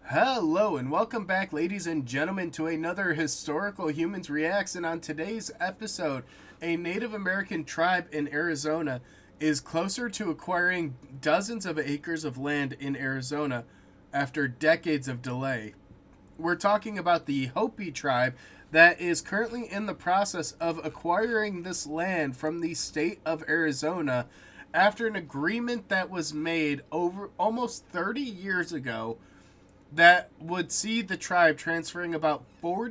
Hello and welcome back, ladies and gentlemen, to another Historical Humans Reacts. And on today's episode, a Native American tribe in Arizona is closer to acquiring dozens of acres of land in Arizona after decades of delay. We're talking about the Hopi tribe that is currently in the process of acquiring this land from the state of Arizona after an agreement that was made over almost 30 years ago that would see the tribe transferring about 4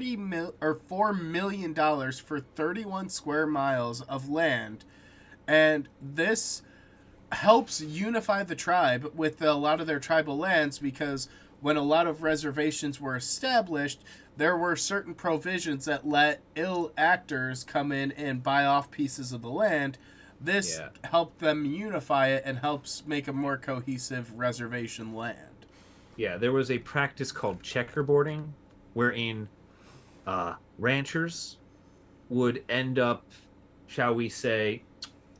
million dollars for 31 square miles of land. And this helps unify the tribe with a lot of their tribal lands, because when a lot of reservations were established, there were certain provisions that let ill actors come in and buy off pieces of the land. This Yeah. helped them unify it and helps make a more cohesive reservation land. Yeah, there was a practice called checkerboarding wherein ranchers would end up, shall we say,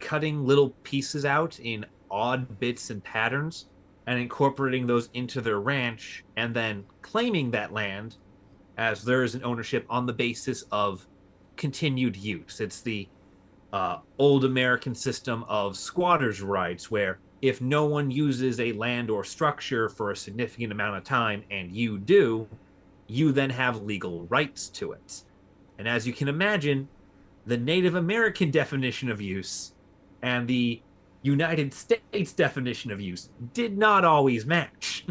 cutting little pieces out in odd bits and patterns and incorporating those into their ranch and then claiming that land as theirs in ownership on the basis of continued use. It's the old American system of squatters' rights, where if no one uses a land or structure for a significant amount of time and you do, you then have legal rights to it. And as you can imagine, the Native American definition of use and the United States definition of use did not always match.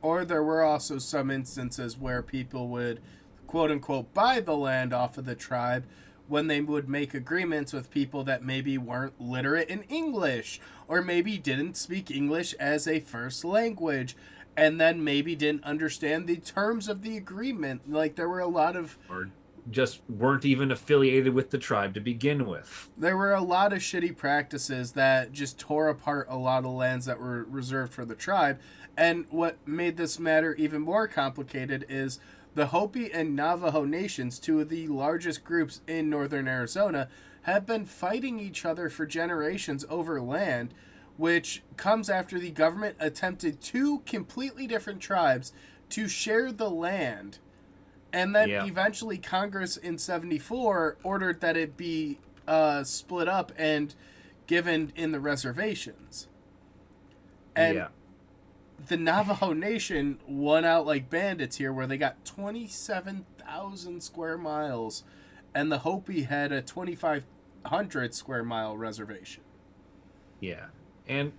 Or there were also some instances where people would, quote unquote, buy the land off of the tribe when they would make agreements with people that maybe weren't literate in English, or maybe didn't speak English as a first language, and then maybe didn't understand the terms of the agreement. Like, there were a lot of Or just weren't even affiliated with the tribe to begin with. shitty practices that just tore apart a lot of lands that were reserved for the tribe. And what made this matter even more complicated is the Hopi and Navajo nations, two of the largest groups in northern Arizona, have been fighting each other for generations over land, which comes after the government attempted two completely different tribes to share the land. And then Yeah. eventually Congress in 74 ordered that it be split up and given in the reservations. And Yeah. the Navajo Nation won out like bandits here, where they got 27,000 square miles, and the Hopi had a 2,500 square mile reservation. Yeah. And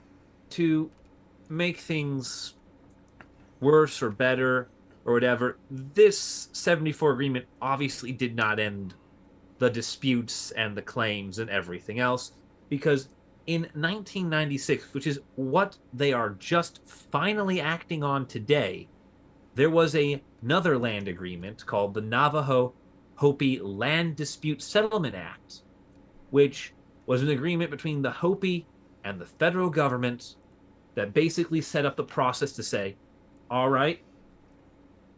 to make things worse or better or whatever, this 74 agreement obviously did not end the disputes and the claims and everything else, because in 1996, which is what they are just finally acting on today, there was another land agreement called the Navajo Hopi Land Dispute Settlement Act, which was an agreement between the Hopi and the federal government that basically set up the process to say, all right,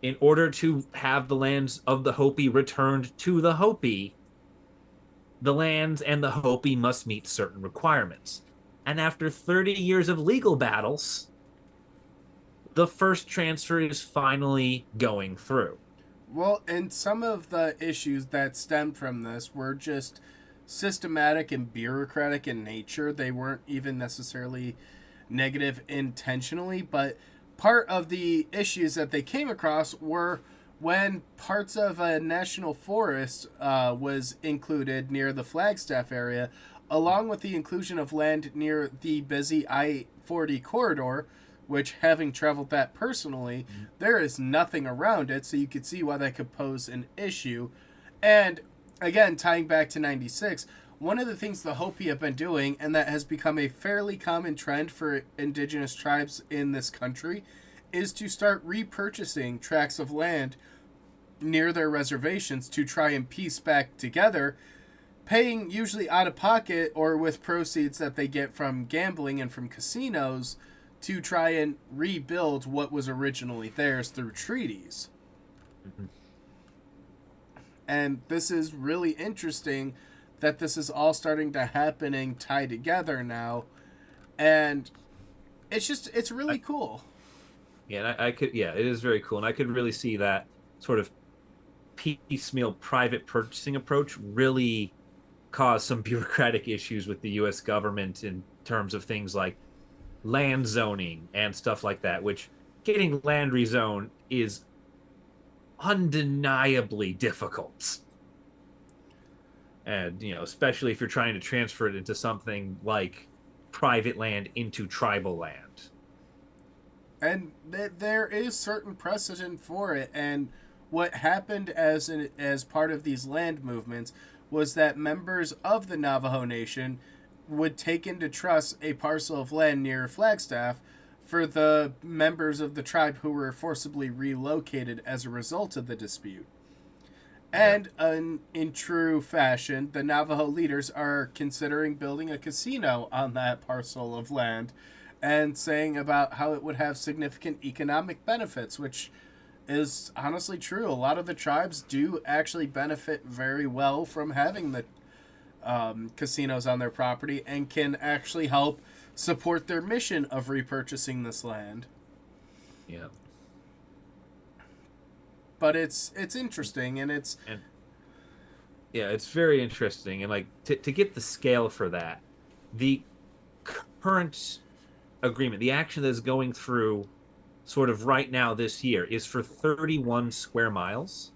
in order to have the lands of the Hopi returned to the Hopi, the lands and the Hopi must meet certain requirements. And after 30 years of legal battles, the first transfer is finally going through. Well, and some of the issues that stemmed from this were just systematic and bureaucratic in nature. They weren't even necessarily negative intentionally, but part of the issues that they came across were when parts of a national forest was included near the Flagstaff area, along with the inclusion of land near the busy I 40 corridor, which, having traveled that personally, there is nothing around it, so you could see why that could pose an issue. And again, tying back to 96, one of the things the Hopi have been doing, and that has become a fairly common trend for indigenous tribes in this country, is to start repurchasing tracts of land near their reservations to try and piece back together, paying usually out of pocket or with proceeds that they get from gambling and from casinos to try and rebuild what was originally theirs through treaties. Mhm. And this is really interesting that this is all starting to happen and tie together now. And it's really I, cool. Yeah, and I could, yeah, it is very cool, and I could really see that sort of piecemeal private purchasing approach really cause some bureaucratic issues with the U.S. government in terms of things like land zoning and stuff like that. Which getting land rezoned is undeniably difficult, and especially if you're trying to transfer it into something like private land into tribal land. And there is certain precedent for it. And what happened as part of these land movements was that members of the Navajo Nation would take into trust a parcel of land near Flagstaff for the members of the tribe who were forcibly relocated as a result of the dispute. Yeah. And in true fashion, the Navajo leaders are considering building a casino on that parcel of land and saying about how it would have significant economic benefits, which is honestly true. A lot of the tribes do actually benefit very well from having the casinos on their property and can actually help support their mission of repurchasing this land. Yeah. But it's interesting, and it's And yeah, it's very interesting. And like to get the scale for that, the current agreement, the action that is going through sort of right now this year is for 31 square miles.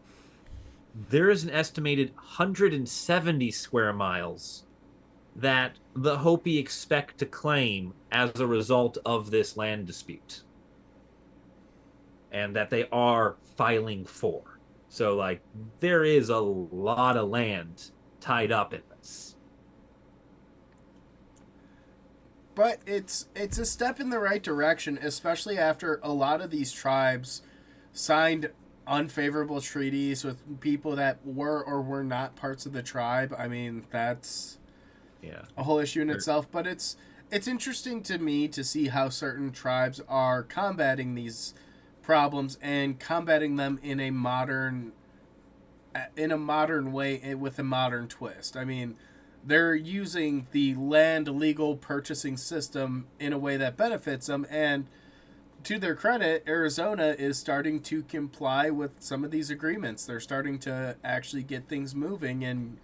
There is an estimated 170 square miles that the Hopi expect to claim as a result of this land dispute, and that they are filing for. So, like, there is a lot of land tied up in this. but it's a step in the right direction, especially after a lot of these tribes signed unfavorable treaties with people that were or were not parts of the tribe. I mean, that's Yeah. a whole issue in itself, but it's interesting to me to see how certain tribes are combating these problems and combating them in a modern way with a modern twist. I mean, they're using the land legal purchasing system in a way that benefits them, and to their credit, Arizona is starting to comply with some of these agreements. They're starting to actually get things moving and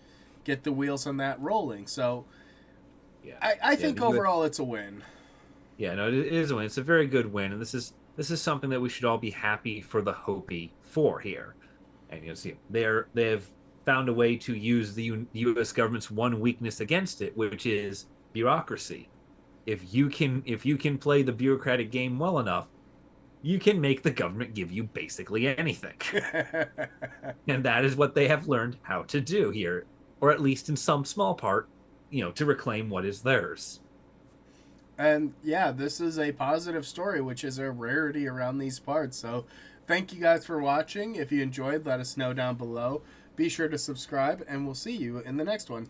get the wheels on that rolling. So Yeah. I Yeah. think overall it's a win. Yeah, no, it is a win. It's a very good win, and this is something that we should all be happy for the Hopi for here. And see, they've found a way to use the U.S. government's one weakness against it, which is bureaucracy. If you can play the bureaucratic game well enough, you can make the government give you basically anything. And that is what they have learned how to do here, or at least in some small part, to reclaim what is theirs. And yeah, this is a positive story, which is a rarity around these parts. So thank you guys for watching. If you enjoyed, let us know down below. Be sure to subscribe, and we'll see you in the next one.